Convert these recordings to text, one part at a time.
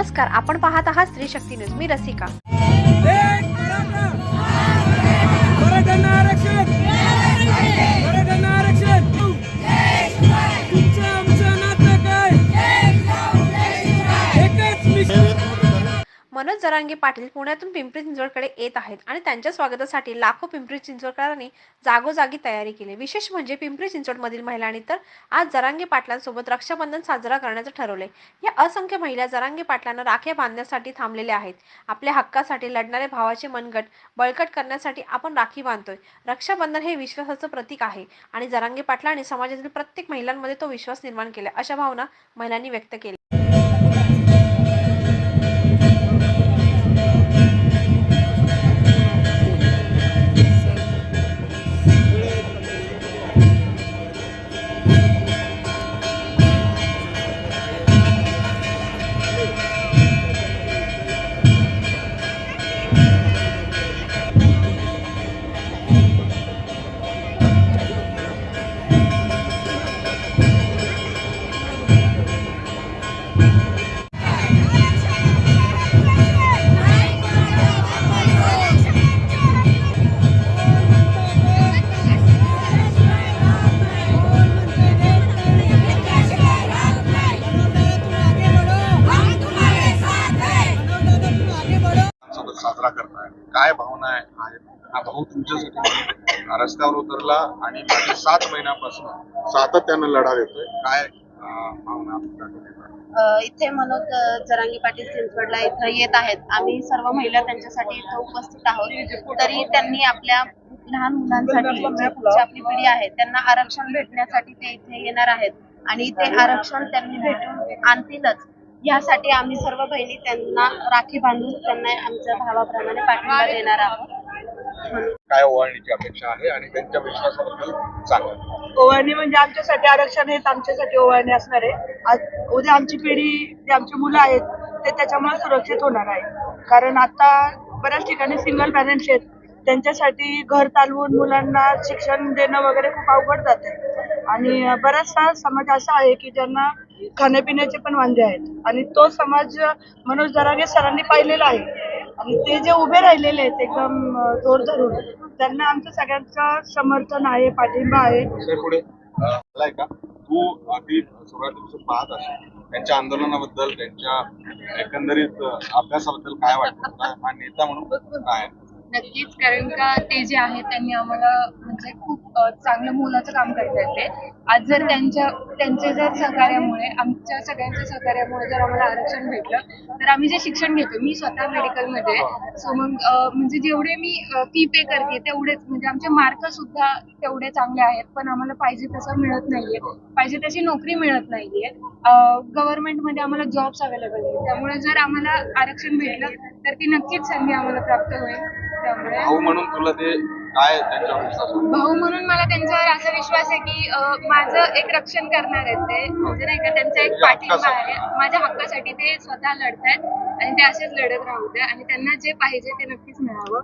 नमस्कार, आपण पाहत आहात स्त्री शक्ती न्यूज. मी रसिका. मराठ्यांना आरक्षण, मराठ्यांना आरक्षण. तुमचं आमचं नातं काय? एकच मिशन. मनोज जरांगे पाटील पुण्यातून पिंपरी चिंचवडकडे येत आहेत आणि त्यांच्या स्वागतासाठी लाखो पिंपरी चिंचवडकरांनी जागोजागी तयारी केली. विशेष म्हणजे पिंपरी चिंचवडमधील महिलांनी तर आज जरांगे पाटलांसोबत रक्षाबंधन साजरा करण्याचं ठरवले. या असंख्य महिला जरांगे पाटलांना राख्या बांधण्यासाठी थांबलेल्या आहेत. आपल्या हक्कासाठी लढणारे भावाचे मनगट बळकट करण्यासाठी आपण राखी बांधतोय. रक्षाबंधन हे विश्वासाचं प्रतीक आहे आणि जरांगे पाटलांनी समाजातील प्रत्येक महिलांमध्ये तो विश्वास निर्माण केला, अशा भावना महिलांनी व्यक्त केल्या. साजरा करताय, काय भावना आहे? हा भाऊ तुमच्यासाठी रस्त्यावर उतरला आणि मागील 7 महिन्यापासून सातत्यानं लढा देतोय. काय भावना? इथे मनोज जरांगे पाटील चिंचवडला इथं येत आहेत. आम्ही सर्व महिला त्यांच्यासाठी इथं उपस्थित आहोत. तरी त्यांनी आपल्या लहान मुलांसाठी जी पुढची आपली पिढी आहे त्यांना आरक्षण भेटण्यासाठी ते इथे येणार आहेत आणि ते आरक्षण त्यांनी भेटून आणतीलच. यासाठी आम्ही सर्व बहिणी त्यांना राखी बांधून त्यांना आमच्या भावाप्रमाणे पाठिंबा देणार आहोत. काय ओवाळणीची अपेक्षा आहे आणि त्यांच्या विश्वासाबद्दल सांगा. ओवाळणी म्हणजे आमच्यासाठी आरक्षण हेच आमच्यासाठी ओवाळणी असणार आहे. आज उद्या आमची पिढी जे आमची मुलं आहेत ते त्याच्यामुळे सुरक्षित होणार आहे. कारण आता बऱ्याच ठिकाणी सिंगल पॅरेंट्स आहेत, त्यांच्यासाठी घर चालवून मुलांना शिक्षण देणं वगैरे खूप अवघड जाते आणि बराचसा समाज असा आहे की ज्यांना खाण्यापिण्याचे पण वांदे आहेत आणि तो समाज मनोज जरांगे सरांनी पाहिलेला आहे आणि ते जे उभे राहिलेले आहेत एकदम जोर धरून, त्यांना आमचं सगळ्यांचं समर्थन आहे, पाठिंबा आहे. पुढे का तू अगदी सुरुवातीपासून पाहत असेल त्यांच्या आंदोलनाबद्दल, त्यांच्या एकंदरीत अभ्यासाबद्दल काय वाटतं? हा नेता म्हणून काय? नक्कीच, कारण का ते जे आहे त्यांनी आम्हाला म्हणजे खूप चांगलं मोलाचं काम करतात. ते आज जर त्यांचे जर सहकार्यामुळे, आमच्या सगळ्यांच्या सहकार्यामुळे जर आम्हाला आरक्षण भेटलं तर आम्ही जे शिक्षण घेतो, मी स्वतः मेडिकलमध्ये, सो मग म्हणजे जेवढे मी फी पे करते तेवढेच, म्हणजे आमचे मार्क सुद्धा तेवढे चांगले आहेत, पण आम्हाला पाहिजे तसं मिळत नाहीये, पाहिजे तशी नोकरी मिळत नाहीये. गव्हर्नमेंटमध्ये आम्हाला जॉब्स अवेलेबल आहेत. त्यामुळे जर आम्हाला आरक्षण भेटलं तर ती नक्कीच संधी आम्हाला प्राप्त होईल. त्यामुळे भाऊ म्हणून तुला ते काय त्यांच्यावर विश्वास आहे? भाऊ म्हणून मला त्यांच्यावर असा विश्वास आहे की माझं एक रक्षण करणार आहेत ते, म्हणजे नाही का, त्यांचा एक पाठिंबा आहे. माझ्या हक्कासाठी ते स्वतः लढतायत आणि ते असेच लढत राहू द्या आणि त्यांना जे पाहिजे ते नक्कीच मिळावं.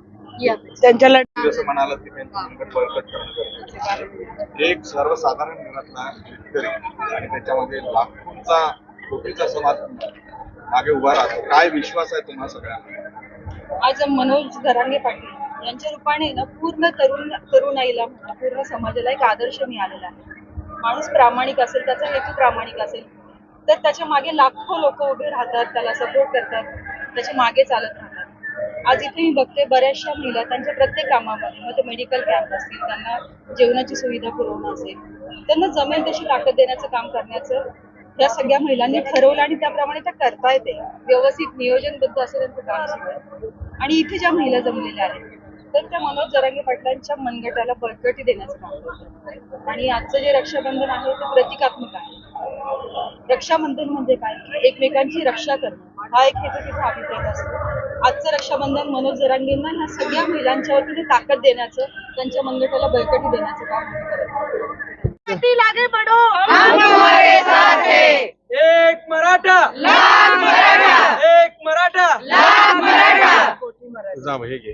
त्यांच्या जसं म्हणाल की त्यांचं संकट बळकट करणं, एक सर्वसाधारण घरातला शेतकरी आणि त्याच्यामध्ये लाखोंचा कोटीचा समाज मागे उभा राहतो. काय विश्वास आहे तुम्हा सगळ्यांना? आज मनोज जरांगे पाटील यांच्या रूपाने ना पूर्ण तरुणाईला, पूर्ण समाजाला एक आदर्श मिळालेला आहे. माणूस प्रामाणिक असेल, त्याचा हेतू प्रामाणिक असेल तर त्याच्या मागे लाखो लोक उभे राहतात, त्याला सपोर्ट करतात, त्याच्या मागे चालत राहतात. आज इथे मी बघते बऱ्याचशा महिला त्यांच्या प्रत्येक कामामध्ये, मग ते मेडिकल कॅम्प असतील, त्यांना जेवणाची सुविधा पुरवणं असेल, त्यांना जमेल तशी ताकद देण्याचं काम करण्याचं या सगळ्या महिलांनी ठरवलं आणि त्याप्रमाणे त्या करतायत. व्यवस्थित नियोजनबद्ध असं त्यांचं काम सुरू आहे. आणि इथे ज्या महिला जमलेल्या आहेत तर त्या मनोज जरांगे पाटलांच्या मनगटाला बळकटी देण्याचं काम करतात. आणि आजचं जे रक्षाबंधन आहे ते प्रतिकात्मक आहे. रक्षाबंधन म्हणजे काय की एकमेकांची रक्षा करणं, हा एक हेतू तिथे अभिप्रेत असतो. आजचं रक्षाबंधन मनोज जरांगेंना ह्या सगळ्या महिलांच्या वतीने ताकद देण्याचं, त्यांच्या मनगटाला बळकटी देण्याचं काम करतात. आगे बढ़ो, हम तुम्हारे साथ हैं. एक मराठा, लाख मराठा. एक मराठा, लाख मराठा. तुझा हे घे.